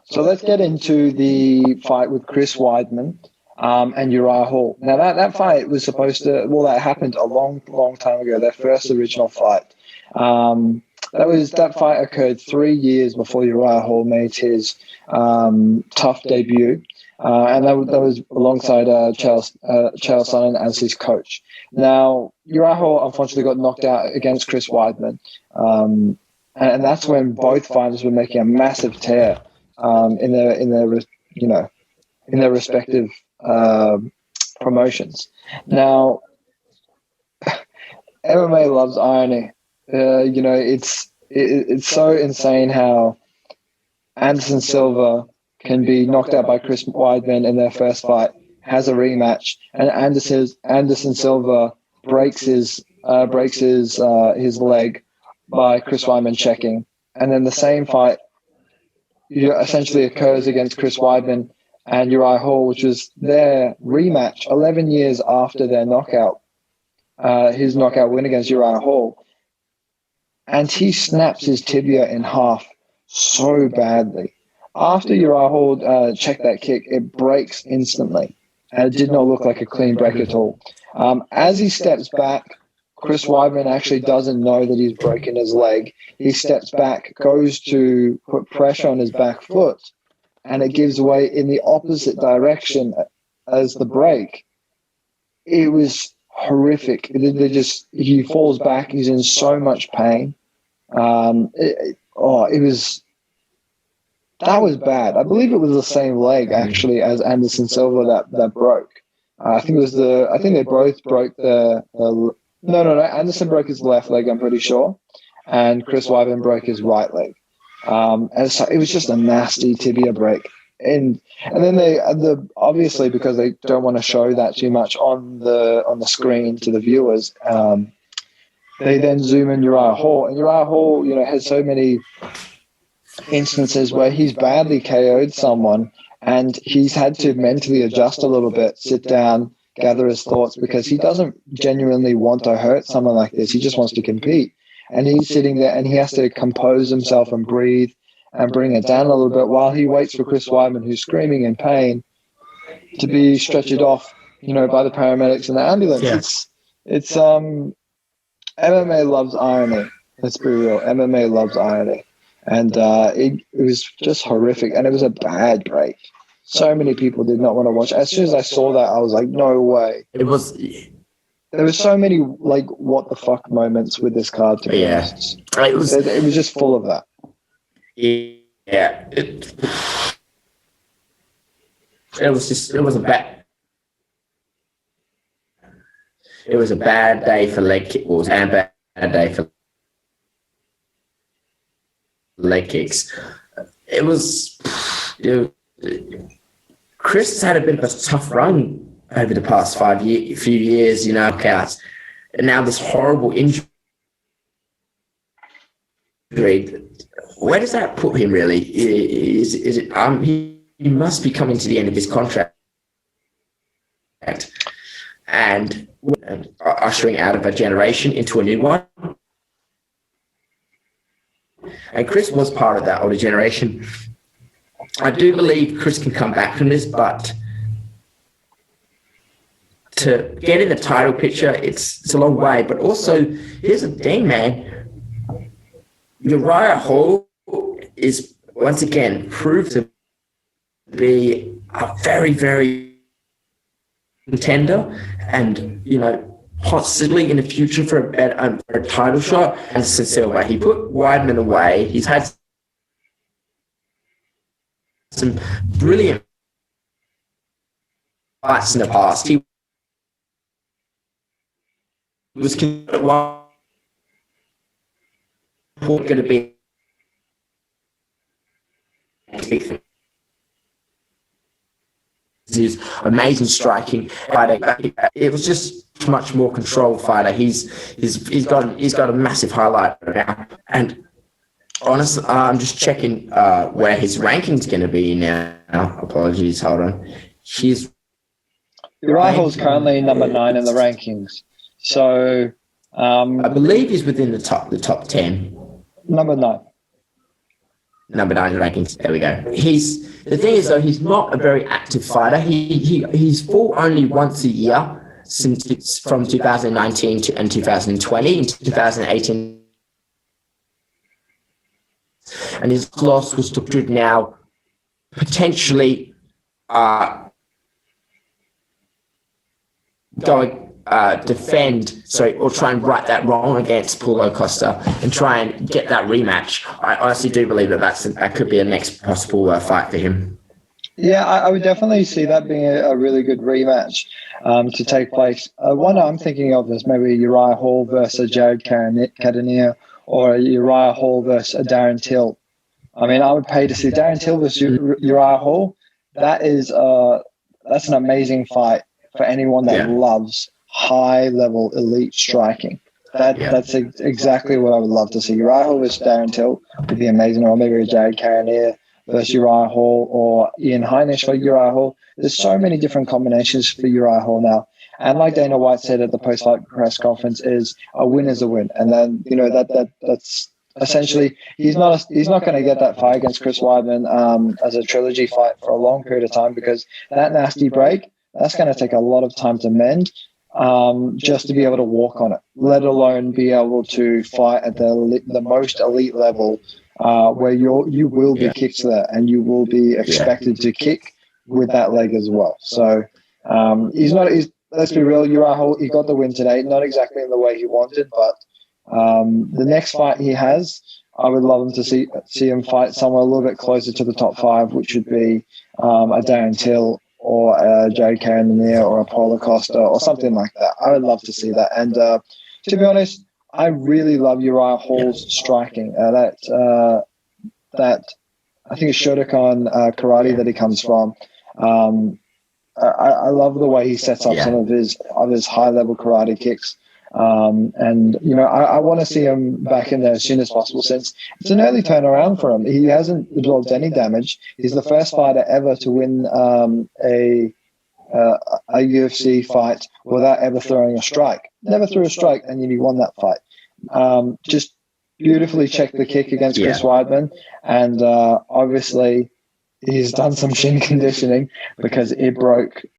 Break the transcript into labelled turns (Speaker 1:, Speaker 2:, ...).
Speaker 1: So let's get into the fight with Chris Weidman and Uriah Hall. Now, that fight was supposed to, well, that happened a long, long time ago, their first original fight. That fight occurred 3 years before Uriah Hall made his tough debut. And that was alongside Chael Sonnen as his coach. Now, Uriah Hall unfortunately got knocked out against Chris Weidman. And that's when both fighters were making a massive tear in their respective promotions. Now, MMA loves irony. It's so insane how Anderson Silva can be knocked out by Chris Weidman in their first fight, has a rematch, and Anderson Silva breaks his leg by Chris Weidman checking, and then the same fight essentially occurs against Chris Weidman and Uriah Hall, which was their rematch 11 years after their knockout, his knockout win against Uriah Hall, and he snaps his tibia in half so badly. After Uriah Hall checked that kick, it breaks instantly, and it did not look like a clean break at all. As he steps back, Chris Weidman actually doesn't know that he's broken his leg. He steps back, goes to put pressure on his back foot, and it gives way in the opposite direction as the break. It was horrific. He falls back. He's in so much pain. That was bad. I believe it was the same leg actually as Anderson Silva that broke. I think they both broke No. Anderson broke his left leg, I'm pretty sure, and Chris Weidman broke his right leg. And so it was just a nasty tibia break. And then they obviously, because they don't want to show that too much on the screen to the viewers, they then zoom in Uriah Hall, and Uriah Hall, has so many instances where he's badly KO'd someone, and he's had to mentally adjust a little bit, sit down, gather his thoughts, because he doesn't genuinely want to hurt someone like this. He just wants to compete. And he's sitting there and he has to compose himself and breathe and bring it down a little bit while he waits for Chris Weidman, who's screaming in pain, to be stretchered off, by the paramedics and the ambulance. Yeah. It's MMA loves irony. Let's be real. MMA loves irony. And it was just horrific. And it was a bad break. So many people did not want to watch. As soon as I saw that, I was like, no way. There were so many, what the fuck moments with this card, to be honest. It was just full of that.
Speaker 2: Yeah. It was a bad day for leg kicks, and bad day for leg kicks. Chris has had a bit of a tough run over the past few years, knockouts, and now this horrible injury. Where does that put him? Really, is it? He must be coming to the end of his contract, and ushering out of a generation into a new one. And Chris was part of that older generation. I do believe Chris can come back from this, but to get in the title picture, it's a long way. But also, here's the thing, man. Uriah Hall is, once again, proved to be a very, very contender, and, possibly in the future for a title shot. And Silva, he put Weidman away. He's had some brilliant fights in the past. He was going to be his amazing striking fighter. It was just much more controlled fighter. He's got a massive highlight now. And honestly, I'm just checking where his ranking's going to be now. Apologies, hold on.
Speaker 1: Uriah Hall's currently number 9 in the rankings. So
Speaker 2: I believe he's within the top 10.
Speaker 1: Number 9.
Speaker 2: number 9 rankings. There we go. The thing is though, he's not a very active fighter. He's fought only once a year since from 2019 and 2020. In 2018, and his loss was to Jude now potentially defend, or try and right that wrong against Paulo Costa and try and get that rematch. I honestly do believe that could be a next possible fight for him.
Speaker 1: Yeah, I would definitely see that being a really good rematch to take place. One I'm thinking of is maybe Uriah Hall versus Jared Cannonier, or Uriah Hall versus Darren Till. I mean, I would pay to see Darren Till versus Uriah Hall. That's an amazing fight for anyone that loves high-level elite striking. That's exactly what I would love to see. Uriah Hall versus Darren Till would be amazing, or maybe Jared Cannonier versus Uriah Hall, or Ian Heinisch for Uriah Hall. There's so many different combinations for Uriah Hall now. And like Dana White said at the post-fight press conference, is a win is a win. And then, that's essentially, he's not going to get that fight against Chris Weidman as a trilogy fight for a long period of time, because that nasty break, that's going to take a lot of time to mend, just to be able to walk on it, let alone be able to fight at the most elite level, where you will be kicked there, and you will be expected to kick with that leg as well. So let's be real, Uriah Hall, he got the win today, not exactly in the way he wanted, but the next fight he has, I would love him to see him fight somewhere a little bit closer to the top 5, which would be a Darren Till or a Jared Cannonier or a Paulo Costa or something like that. I would love to see that. And to be honest, I really love Uriah Hall's striking. That I think it's Shotokan karate that he comes from. I love the way he sets up some of his high level karate kicks. And I want to see him back in there as soon as possible, since it's an early turnaround for him. He hasn't absorbed any damage. He's the first fighter ever to win a UFC fight without ever throwing a strike. Never threw a strike, and he won that fight. Just beautifully checked the kick against Chris Weidman, and obviously he's done some shin conditioning, because it broke